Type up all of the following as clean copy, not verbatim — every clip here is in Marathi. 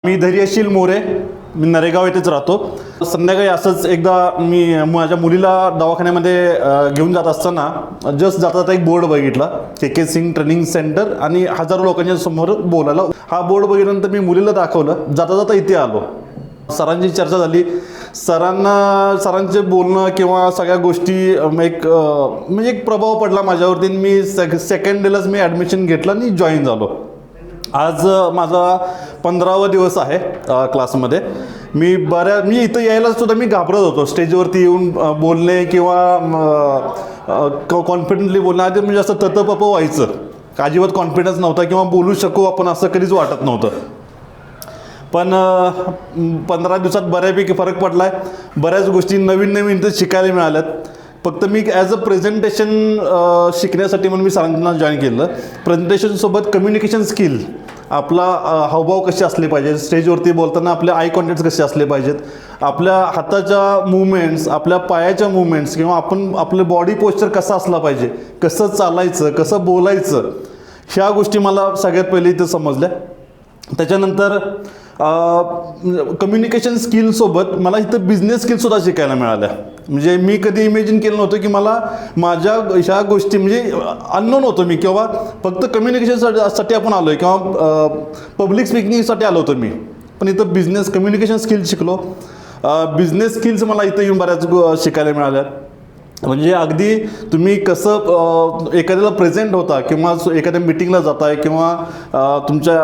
मी धैर्यशील मोरे, मी नरेगाव येथेच राहतो. संध्याकाळी असंच एकदा मी माझ्या मुलीला दवाखान्यामध्ये घेऊन जात असताना जस्ट जाता एक बोर्ड बघितला, के सिंग ट्रेनिंग सेंटर, आणि हजारो लोकांच्या समोर बोलायला. हा बोर्ड बघितल्यानंतर मी मुलीला दाखवलं. जाता जाता इथे आलो. सरांची चर्चा झाली. सरांचे बोलणं किंवा सगळ्या गोष्टी म्हणजे एक प्रभाव पडला माझ्यावरती. मी सेकंड डेलाच मी ॲडमिशन घेतलं आणि जॉईन झालो. आज माझा 15वा दिवस आहे क्लासमध्ये. मी इथं यायला सुद्धा मी घाबरत होतो. स्टेजवरती येऊन बोलणे किंवा कॉन्फिडेंटली बोलणं आधी म्हणजे असं ततपप व्हायचं. अजिबात कॉन्फिडन्स नव्हता किंवा बोलू शकू आपण असं कधीच वाटत नव्हतं. पण 15 दिवसात बऱ्यापैकी फरक पडला आहे. बऱ्याच गोष्टी नवीन इथं शिकायला मिळाल्यात. फक्त मी ॲज अ प्रेझेंटेशन शिकण्यासाठी म्हणून मी सरांना जॉईन केलं. प्रेझेंटेशनसोबत कम्युनिकेशन स्किल, आपला हावभाव कसे असले पाहिजेत, स्टेजवरती बोलताना आपले आय कॉन्टॅक्ट्स कसे असले पाहिजेत, आपल्या हाताच्या मूवमेंट्स, आपल्या पायाच्या मूवमेंट्स, किंवा आपलं बॉडी पोश्चर कसा असला पाहिजे, कसं चालायचं, कसं बोलायचं, ह्या गोष्टी मला सगळ्यात पहिले इथं समजल्या. त्याच्यानंतर कम्युनिकेशन स्किलसोबत मला इथं बिझनेस स्किलसुद्धा शिकायला मिळाल्या. म्हणजे मी कधी इमेजिन केलं नव्हतं की मला माझ्या ह्या गोष्टी म्हणजे अननोन होतो मी, किंवा फक्त कम्युनिकेशनसाठी आपण आलो आहे किंवा पब्लिक स्पीकिंगसाठी आलो होतो मी. पण इथं कम्युनिकेशन स्किल्स शिकलो. बिझनेस स्किल्स मला इथं येऊन बऱ्याच शिकायला मिळाल्या. म्हणजे अगदी तुम्ही कसं एखाद्याला प्रेझेंट होता किंवा एखाद्या मिटिंगला जाताय किंवा तुमच्या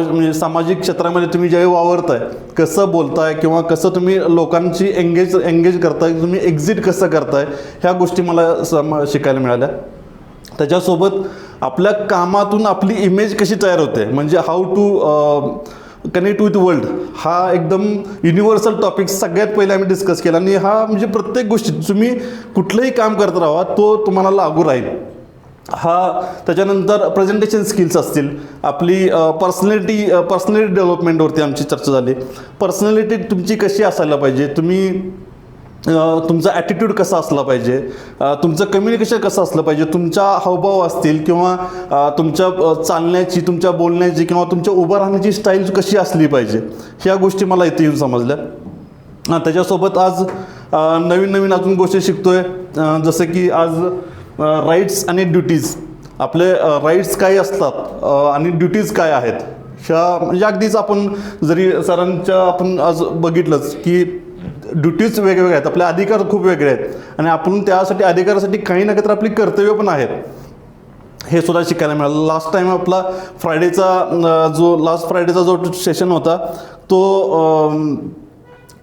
म्हणजे सामाजिक क्षेत्रामध्ये तुम्ही ज्यावेळी वावरताय, कसं बोलताय किंवा कसं तुम्ही लोकांची एंगेज करताय, तुम्ही एक्झिट कसं करताय, ह्या गोष्टी मला शिकायला मिळाल्या. त्याच्यासोबत आपल्या कामातून आपली इमेज कशी तयार होते, म्हणजे how to connect with world, हा एकदम युनिव्हर्सल टॉपिक सगळ्यात पहिले आम्ही डिस्कस केला. आणि हा म्हणजे प्रत्येक गोष्टी तुम्ही कुठलंही काम करत राहा, तो तुम्हाला लागू राहील. त्याच्यानंतर प्रेझेंटेशन स्किल्स असतील, आपली पर्सनॅलिटी डेव्हलपमेंटवरती आमची चर्चा झाली. पर्सनॅलिटी तुमची कशी असायला पाहिजे, तुमचा ॲटिट्यूड कसा असला पाहिजे, तुमचं कम्युनिकेशन कसं असलं पाहिजे, तुमच्या हावभाव असतील किंवा तुमच्या चालण्याची, तुमच्या बोलण्याची किंवा तुमच्या उभं राहण्याची स्टाईल कशी असली पाहिजे, ह्या गोष्टी मला इथे येऊन समजल्या. त्याच्यासोबत आज नवीन अजून गोष्टी शिकतोय. जसं की आज राईट्स आणि ड्युटीज, आपले राईट्स काय असतात आणि ड्युटीज काय आहेत, ह्या म्हणजे अगदीच आपण जरी आपण आज बघितलंच की ड्युटीज वेगवेगळ्या आहेत, आपले अधिकार खूप वेगळे आहेत, आणि आपण त्यासाठी अधिकारासाठी काही ना काही तर आपली कर्तव्य पण आहेत, हे सुद्धा शिकायला मिळालं. लास्ट टाईम आपला लास्ट फ्रायडेचा जो सेशन होता तो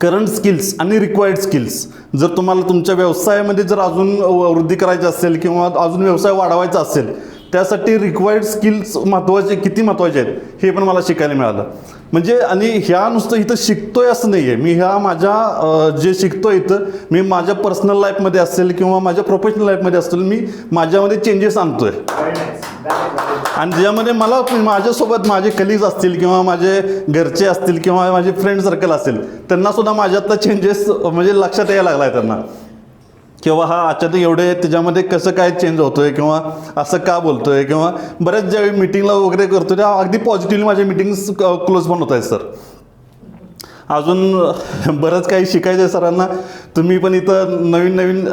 करंट स्किल्स आणि रिक्वायर्ड स्किल्स. जर तुम्हाला तुमच्या व्यवसायामध्ये जर अजून वृद्धी करायची असेल किंवा अजून व्यवसाय वाढवायचा असेल, त्यासाठी रिक्वायर्ड स्किल्स किती महत्त्वाचे आहेत हे पण मला शिकायला मिळालं. म्हणजे आणि ह्या नुसतं इथं शिकतोय असं नाही आहे. मी माझ्या जे शिकतोय इथं, मी माझ्या पर्सनल लाईफमध्ये असेल किंवा माझ्या प्रोफेशनल लाईफमध्ये असेल, मी माझ्यामध्ये चेंजेस आणतोय. आणि ज्यामध्ये मला माझ्यासोबत माझे कलिग्स असतील किंवा माझे घरचे असतील किंवा माझे फ्रेंड सर्कल असेल, त्यांनासुद्धा माझ्यातला चेंजेस म्हणजे लक्षात यायला लागला आहे त्यांना, किंवा हा अचानक एवढे त्याच्यामध्ये कसं काय चेंज होतोय किंवा असं का बोलतोय, किंवा बऱ्याच ज्यावेळी मिटिंगला वगैरे करतो त्या अगदी पॉझिटिव्हली माझे मिटिंग्स क्लोज पण होत आहेत. सर अजून बरंच काही शिकायचं आहे सरांना. तुम्ही पण इथं नवीन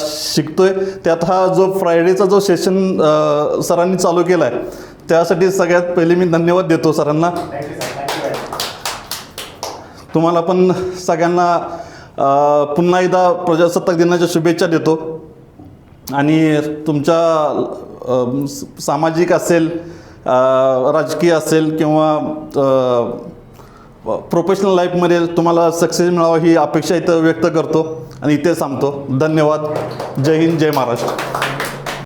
शिकतोय. त्यात हा जो फ्रायडेचा जो सेशन सरांनी चालू केला आहे, त्यासाठी सगळ्यात पहिले मी धन्यवाद देतो सरांना. तुम्हाला पण सगळ्यांना पुन्हा एकदा प्रजासत्ताक दिनाच्या शुभेच्छा देतो. आणि तुमच्या सामाजिक असेल, राजकीय असेल किंवा प्रोफेशनल लाईफमध्ये तुम्हाला सक्सेस मिळावा ही अपेक्षा इथं व्यक्त करतो आणि इथे थांबतो. धन्यवाद. जय हिंद, जय महाराष्ट्र.